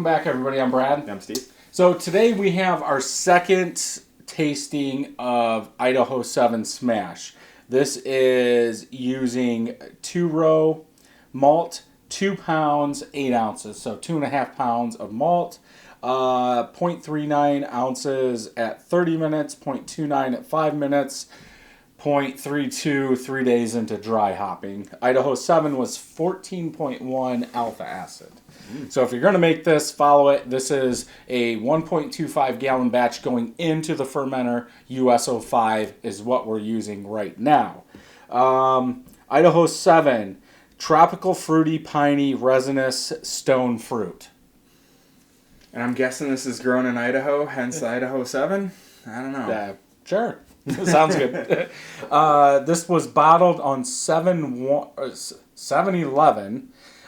back, everybody. I'm Brad. I'm Steve. So today we have our second tasting of Idaho 7 Smash. This is using 2-row malt, 2 pounds, 8 ounces. So 2.5 pounds of malt, 0.39 ounces at 30 minutes, 0.29 at 5 minutes, 0.32 3 days into dry hopping. Idaho 7 was 14.1 alpha acid. So if you're going to make this, follow it. This is a 1.25 gallon batch going into the fermenter. USO5 is what we're using right now. Idaho 7, tropical fruity, piney, resinous stone fruit. And I'm guessing this is grown in Idaho, hence Idaho 7? I don't know. Sure. Sounds good. This was bottled on 7-11,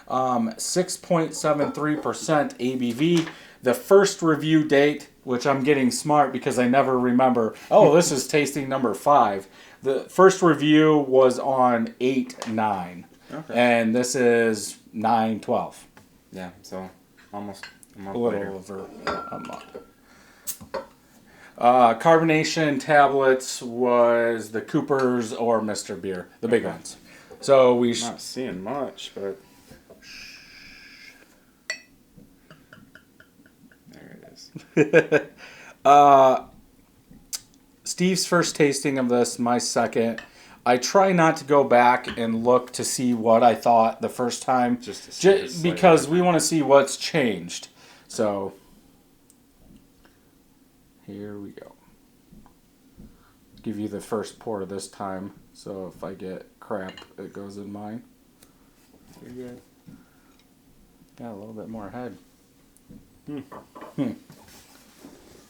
6.73% ABV. The first review date, which I'm getting smart because I never remember. Oh, this is tasting number 5. The first review was on 8/9. Okay. And this is 9/12. Yeah, so almost a month a little later. Over a month. Carbonation tablets was the Cooper's or Mr. Beer, the big ones. So we not seeing much, but there it is. Steve's first tasting of this, my second. I try not to go back and look to see what I thought the first time, just because we want to see what's changed. So here we go. Give you the first pour this time, so if I get crap, it goes in mine. You're good. Got a little bit more head.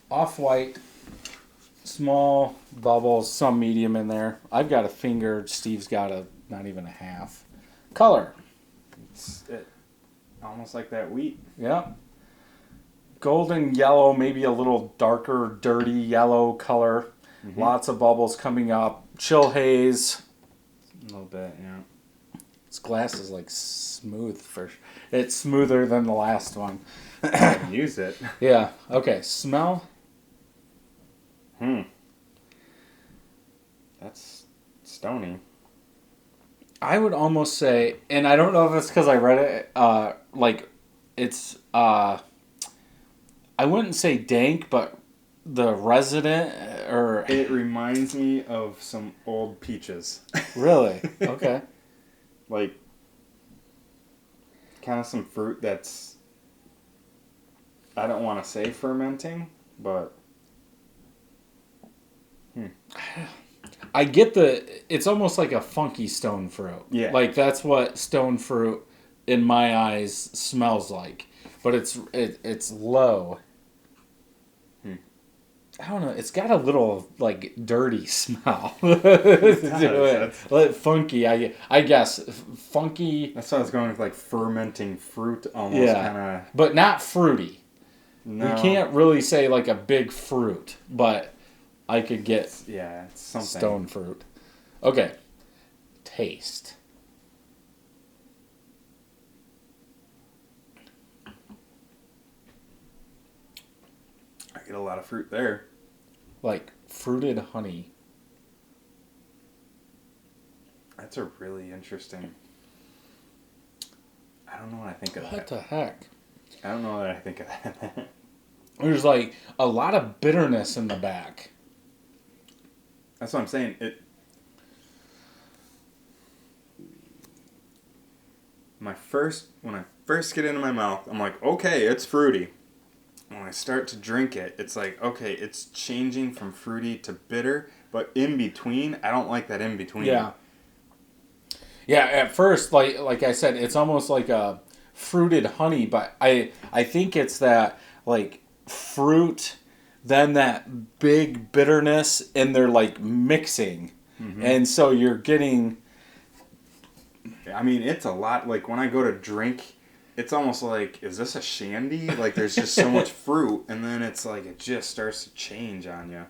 Off-white, small bubbles, some medium in there. I've got a finger. Steve's got not even a half. Color. It's almost like that wheat. Yeah. Golden yellow, maybe a little darker, dirty yellow color. Mm-hmm. Lots of bubbles coming up. Chill haze. A little bit, yeah. This glass is like smooth. It's smoother than the last one. Use it. Yeah. Okay. Smell. That's stony. I would almost say, and I don't know if it's because I read it, it's, I wouldn't say dank, but the resident, or... It reminds me of some old peaches. Really? Okay. Like, kind of some fruit that's, I don't want to say fermenting, but... I get it's almost like a funky stone fruit. Yeah. Like, that's what stone fruit, in my eyes, smells like. But it's low. I don't know. It's got a little, like, dirty smell. Funky, I guess. Funky. That's why I was going with, like, fermenting fruit almost, kind of. But not fruity. No. You can't really say, like, a big fruit, but I could get it's something. Stone fruit. Okay. Taste. I get a lot of fruit there. Like fruited honey. That's a really interesting... I don't know what I think of that. What the heck? I don't know what I think of that. There's like a lot of bitterness in the back. That's what I'm saying. When I first get it into my mouth, I'm like, okay, it's fruity. When I start to drink it, it's like, okay, it's changing from fruity to bitter, but in between, I don't like that in between. Yeah. Yeah, at first, like I said, it's almost like a fruited honey, but I think it's that, like, fruit, then that big bitterness, and they're, like, mixing. Mm-hmm. And so you're getting... I mean, it's a lot. Like, when I go to drink... It's almost like, is this a shandy? Like, there's just so much fruit, and then it's like, it just starts to change on you.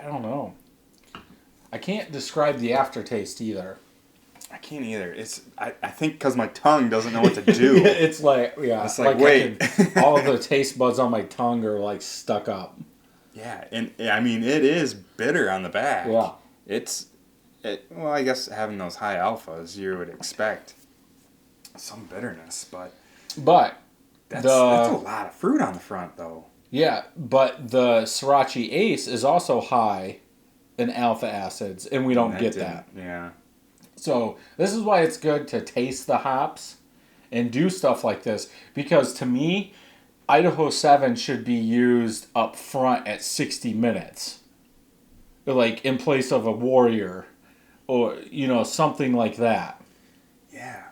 I don't know. I can't describe the aftertaste either. I can't either. I think because my tongue doesn't know what to do. It's like, It's like wait. All of the taste buds on my tongue are like stuck up. Yeah, and I mean, it is bitter on the back. Yeah. Well, I guess having those high alphas, you would expect some bitterness, but that's a lot of fruit on the front, though. Yeah, but the Sriracha Ace is also high in alpha acids, and we don't get that. Yeah. So this is why it's good to taste the hops and do stuff like this, because to me, Idaho 7 should be used up front at 60 minutes. Like in place of a Warrior or, something like that. Yeah.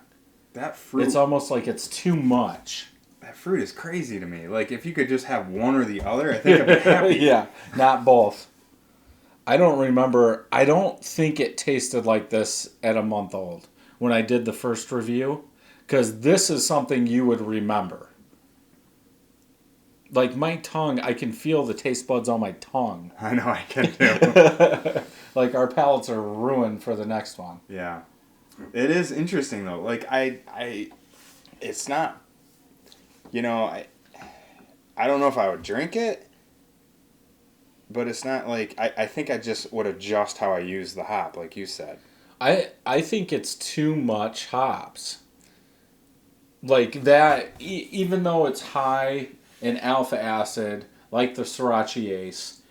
That fruit. It's almost like it's too much. That fruit is crazy to me. Like, if you could just have one or the other, I think I'd be happy. Yeah, not both. I don't think it tasted like this at a month old when I did the first review, because this is something you would remember. Like my tongue, I can feel the taste buds on my tongue. I know I can too. Like our palates are ruined for the next one. Yeah. It is interesting though. Like it's not, I don't know if I would drink it, but it's not like, I think I just would adjust how I use the hop, like you said. I think it's too much hops. Like that, even though it's high in alpha acid, like the Sriracha Ace,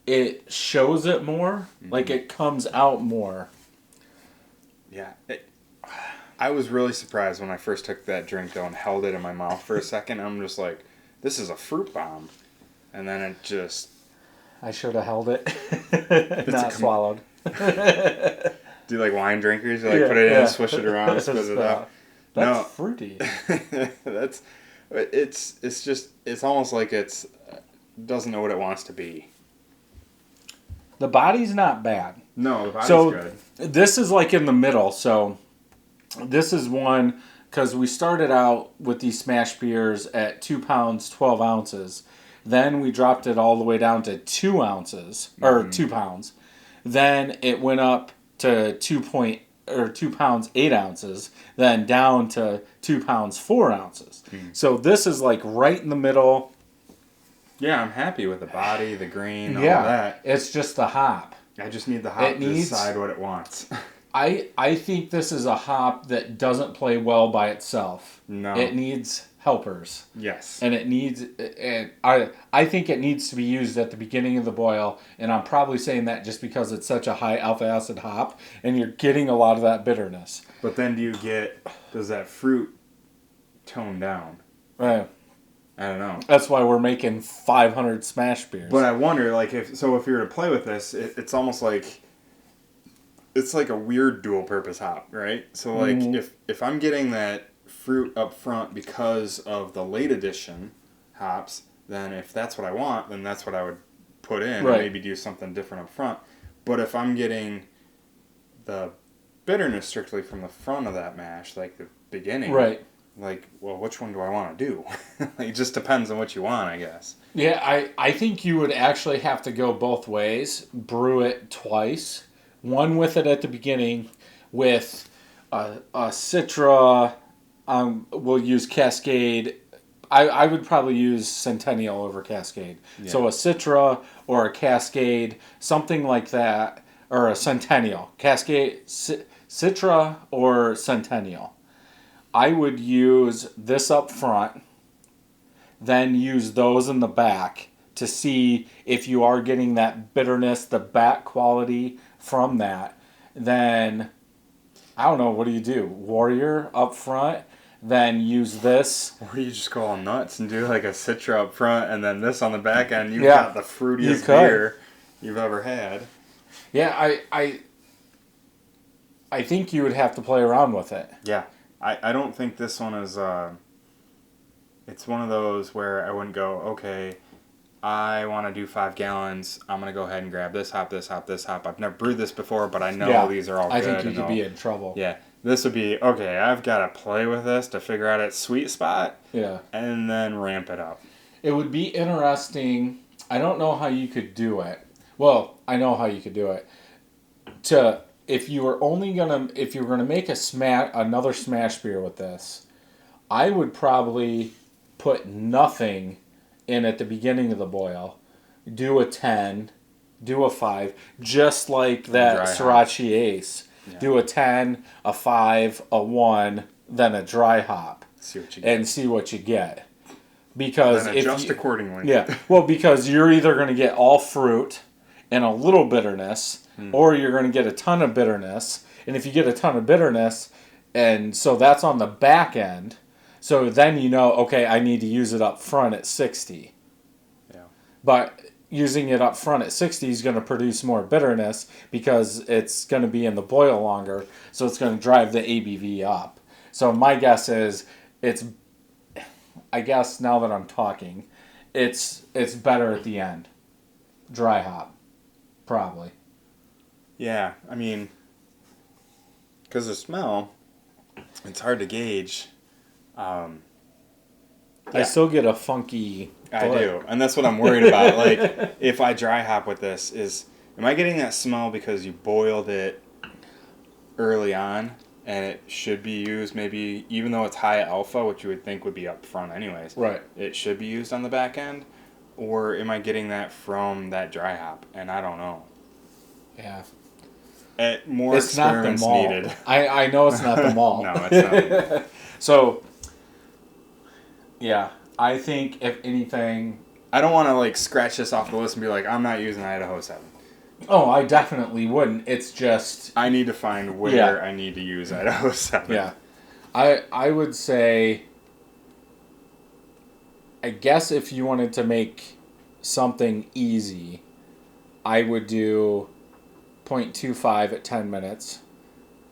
it shows it more. Mm-hmm. Like it comes out more. Yeah. I was really surprised when I first took that drink though and held it in my mouth for a second. I'm just like, this is a fruit bomb. And then it just... I should have held it. Not swallowed. Do you like wine drinkers? You put it in and swish it around and spit it out? That's fruity. It's almost like it's doesn't know what it wants to be. The body's not bad. No, the body's good. This is like in the middle. So this is one, because we started out with these smash beers at 2 pounds, 12 ounces. Then we dropped it all the way down to 2 ounces, or 2 pounds. Then it went up to 2 pounds, 8 ounces. Then down to 2 pounds, 4 ounces. So this is like right in the middle. Yeah, I'm happy with the body, the grain, all that. It's just the hop. I just need the hop to decide what it wants. I think this is a hop that doesn't play well by itself. No. It needs helpers. Yes. And I think it needs to be used at the beginning of the boil, and I'm probably saying that just because it's such a high alpha acid hop, and you're getting a lot of that bitterness. But then does that fruit tone down? Right. I don't know. That's why we're making 500 smash beers. But I wonder, like, if you were to play with this, it's almost like it's like a weird dual purpose hop, right? So like if I'm getting that fruit up front because of the late edition hops, then if that's what I want, then that's what I would put in, and maybe do something different up front. But if I'm getting the bitterness strictly from the front of that mash, like the beginning, right? Like, well, which one do I want to do? It just depends on what you want, I guess. Yeah, I think you would actually have to go both ways. Brew it twice. One with it at the beginning with a Citra. We'll use Cascade. I would probably use Centennial over Cascade. Yeah. So a Citra or a Cascade, something like that, or a Centennial. Cascade, Citra or Centennial. I would use this up front, then use those in the back to see if you are getting that bitterness, the back quality from that. Then, I don't know, what do you do? Warrior up front, then use this. Or you just go all nuts and do like a Citra up front and then this on the back end. You've got the fruitiest beer you've ever had. Yeah, I think you would have to play around with it. Yeah. I don't think this one is, it's one of those where I wouldn't go, okay, I want to do 5 gallons. I'm going to go ahead and grab this hop, this hop, this hop. I've never brewed this before, but I know these are all good. I think you could be in trouble. Yeah. This would be, okay, I've got to play with this to figure out its sweet spot. Yeah. And then ramp it up. It would be interesting. I don't know how you could do it. Well, I know how you could do it. if you were gonna make another smash beer with this, I would probably put nothing in at the beginning of the boil. Do a 10, do a 5, just like that Sriracha Ace. Yeah. Do a 10, a 5, a 1, then a dry hop. See what you get. And see what you get. Because then adjust accordingly. Yeah. Well, because you're either going to get all fruit and a little bitterness, or you're going to get a ton of bitterness. And if you get a ton of bitterness, and so that's on the back end, so then you know, okay, I need to use it up front at 60. Yeah. But using it up front at 60 is going to produce more bitterness because it's going to be in the boil longer, so it's going to drive the ABV up. So my guess is I guess now that I'm talking, it's better at the end. Dry hop, probably. Yeah, I mean, because the smell, it's hard to gauge. I still get a funky... I do, and that's what I'm worried about. Like, if I dry hop with this, am I getting that smell because you boiled it early on, and it should be used maybe, even though it's high alpha, which you would think would be up front anyways. Right. It should be used on the back end, or am I getting that from that dry hop? And I don't know. Yeah. More it's experiments not the malt. needed. I know it's not the malt. No, it's not. So, yeah, I think if anything... I don't want to like scratch this off the list and be like, I'm not using Idaho 7. Oh, I definitely wouldn't. It's just... I need to find where I need to use Idaho 7. Yeah. I would say... I guess if you wanted to make something easy, I would do 0.25 at 10 minutes,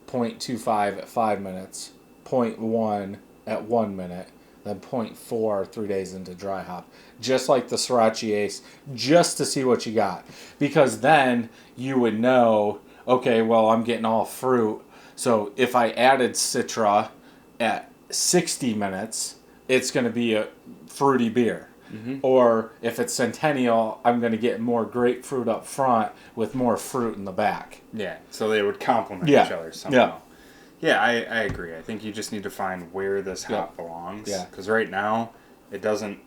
0.25 at 5 minutes, 0.1 at 1 minute, then 0.4 3 days into dry hop. Just like the Sriracha Ace, just to see what you got. Because then you would know, okay, well, I'm getting all fruit. So if I added Citra at 60 minutes, it's going to be a fruity beer. Mm-hmm. Or if it's Centennial, I'm going to get more grapefruit up front with more fruit in the back. Yeah, so they would complement each other somehow. Yeah, I agree. I think you just need to find where this hop belongs. Yeah. Because right now, it doesn't...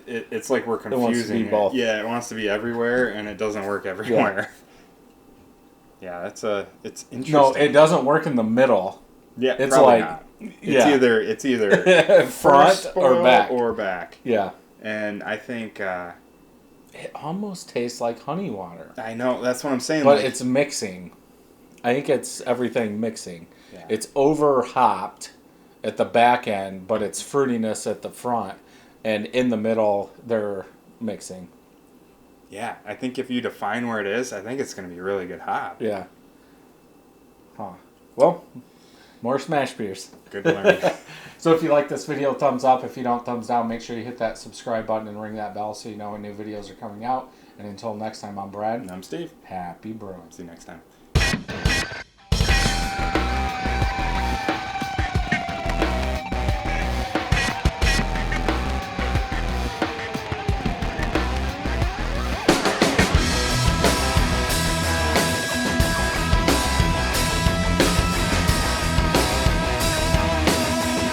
It's like we're confusing it. Wants to be both. Yeah, it wants to be everywhere, and it doesn't work everywhere. Yeah, it's interesting. No, it doesn't work in the middle. Yeah, it's probably like... not. It's either front or back. Yeah. And I think... it almost tastes like honey water. I know, that's what I'm saying. But it's mixing. I think it's everything mixing. Yeah. It's over-hopped at the back end, but it's fruitiness at the front. And in the middle, they're mixing. Yeah, I think if you define where it is, I think it's going to be a really good hop. Yeah. Huh. Well, more smash beers. Good learning. So if you like this video, thumbs up. If you don't, thumbs down. Make sure you hit that subscribe button and ring that bell so you know when new videos are coming out. And until next time, I'm Brad. And I'm Steve. Happy brewing. See you next time.